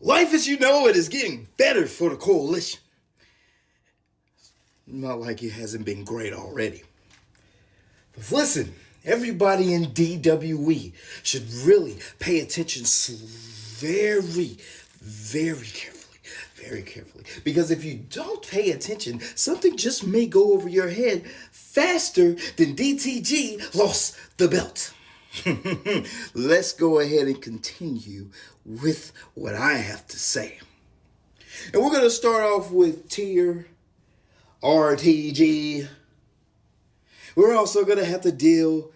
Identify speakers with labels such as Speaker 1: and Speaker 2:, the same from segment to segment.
Speaker 1: Life as you know it is getting better for the coalition. Not like it hasn't been great already. But listen, everybody in DWE should really pay attention very, very carefully. Very carefully. Because if you don't pay attention, something just may go over your head faster than DTG lost the belt. Let's go ahead and continue with what I have to say. And we're going to start off with tier RTG. We're also going to have to deal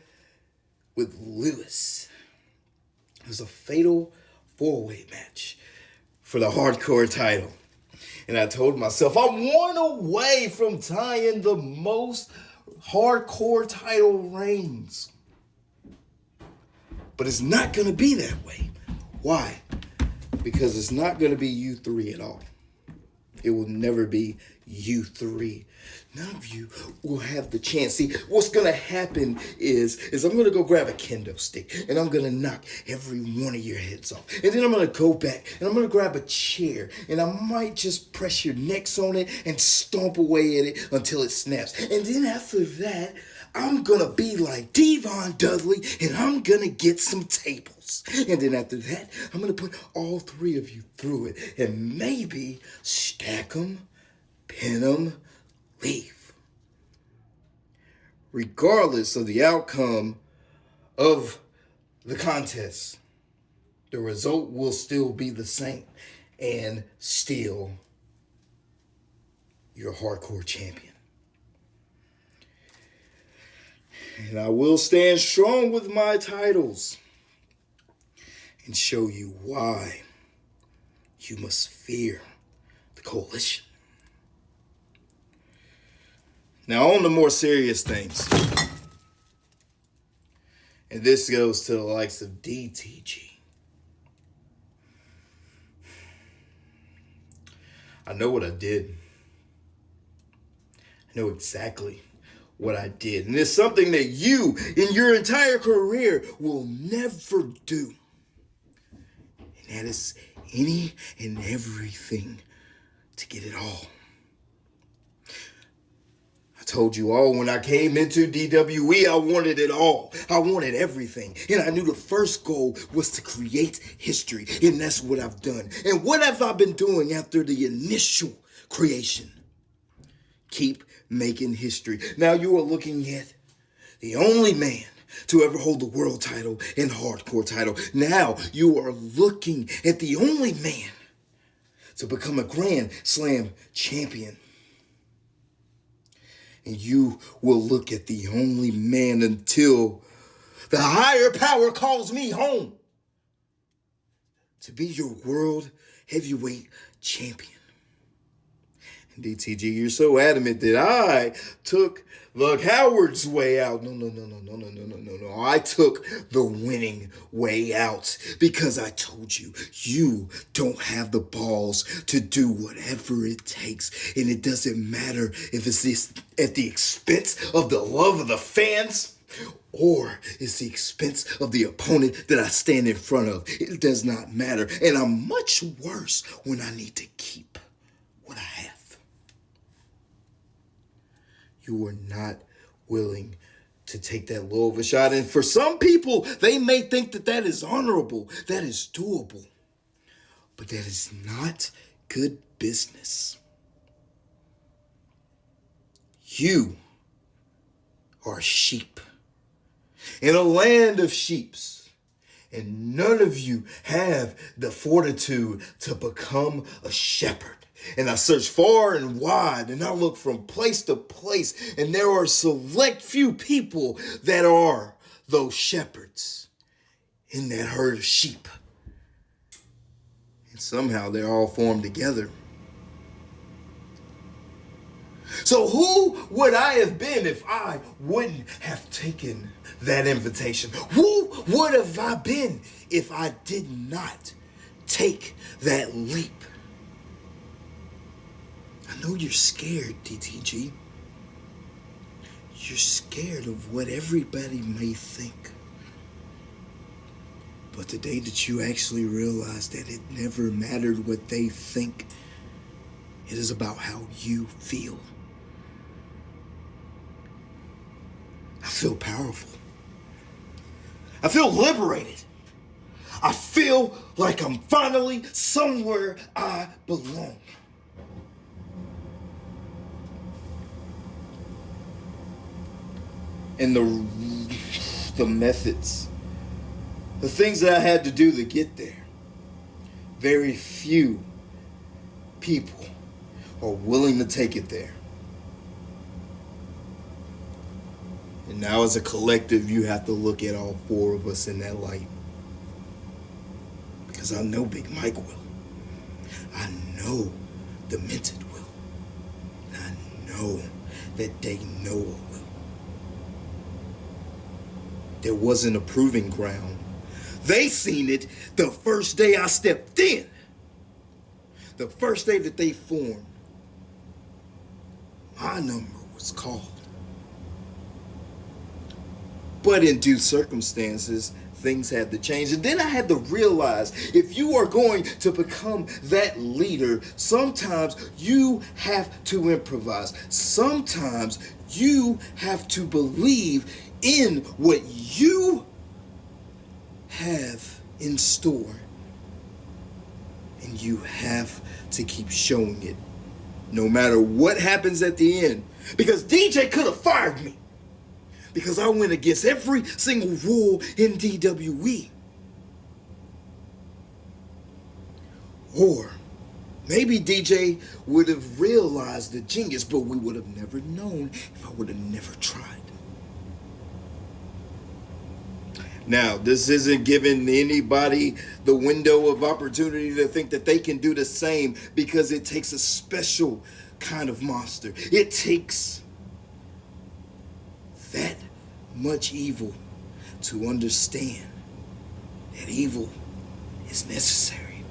Speaker 1: with Lewis. It was a fatal four-way match for the hardcore title. And I told myself I'm one away from tying the most hardcore title reigns. But it's not going to be that way. Why? Because it's not going to be you three at all. It will never be you three. None of you will have the chance. See, what's going to happen is I'm going to go grab a kendo stick and I'm going to knock every one of your heads off. And then I'm going to go back and I'm going to grab a chair and I might just press your necks on it and stomp away at it until it snaps. And then after that, I'm going to be like Devon Dudley and I'm going to get some tables. And then after that, I'm going to put all three of you through it and maybe stack them, pin them, leave. Regardless of the outcome of the contest, the result will still be the same and still your hardcore champion. And I will stand strong with my titles and show you why you must fear the coalition. Now, on the more serious things, and this goes to the likes of DTG. I know what I did. I know exactly what I did. And it's something that you, in your entire career, will never do. And that is any and everything to get it all. I told you all when I came into DWE, I wanted it all. I wanted everything. And I knew the first goal was to create history. And that's what I've done. And what have I been doing after the initial creation? Keep making history. Now you are looking at the only man to ever hold the world title and hardcore title. Now you are looking at the only man to become a Grand Slam champion. And you will look at the only man until the higher power calls me home to be your world heavyweight champion. DTG, you're so adamant that I took the coward's way out. No. I took the winning way out because I told you, you don't have the balls to do whatever it takes. And it doesn't matter if it's this at the expense of the love of the fans or it's the expense of the opponent that I stand in front of. It does not matter. And I'm much worse when I need to keep what I have. You were not willing to take that low of a shot. And for some people, they may think that that is honorable, that is doable. But that is not good business. You are sheep in a land of sheeps. And none of you have the fortitude to become a shepherd. And I search far and wide and I look from place to place and there are select few people that are those shepherds in that herd of sheep. And somehow they're all formed together. So who would I have been if I wouldn't have taken that invitation? Who would have I been if I did not take that leap? I know you're scared, DTG. You're scared of what everybody may think. But the day that you actually realize that it never mattered what they think, it is about how you feel. I feel powerful. I feel liberated. I feel like I'm finally somewhere I belong. And the methods, the things that I had to do to get there, very few people are willing to take it there. And now as a collective, you have to look at all four of us in that light. Because I know Big Mike will. I know the Minted will. And I know that Day Noah will. There wasn't a proving ground. They seen it the first day I stepped in. The first day that they formed. My number was called. But in due circumstances, things had to change. And then I had to realize, if you are going to become that leader, sometimes you have to improvise. Sometimes you have to believe in what you have in store. And you have to keep showing it, no matter what happens at the end. Because DJ could have fired me, because I went against every single rule in DWE. Or maybe DJ would have realized the genius, but we would have never known if I would have never tried. Now, this isn't giving anybody the window of opportunity to think that they can do the same, because it takes a special kind of monster. It takes that much evil to understand that evil is necessary.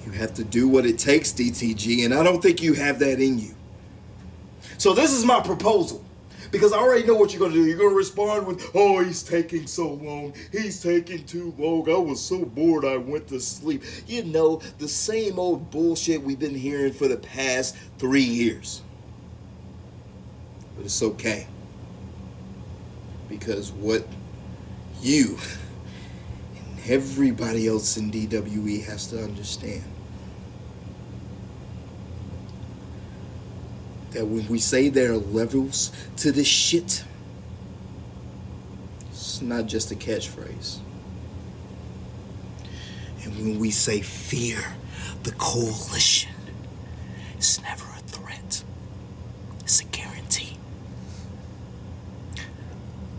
Speaker 1: You have to do what it takes, DTG, and I don't think you have that in you. So this is my proposal, because I already know what you're going to do. You're going to respond with, oh, he's taking so long. He's taking too long. I was so bored I went to sleep. You know, the same old bullshit we've been hearing for the past 3 years. But it's okay. Because what you and everybody else in DWE has to understand, that when we say there are levels to this shit, it's not just a catchphrase. And when we say fear the coalition, it's never a threat. It's a guarantee.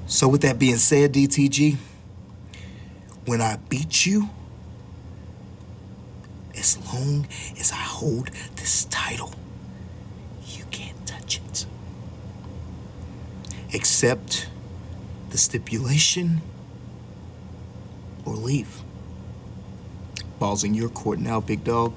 Speaker 1: So with that being said, DTG, when I beat you, as long as I hold this title, you can't touch it. Accept the stipulation or leave. Ball's in your court now, big dog.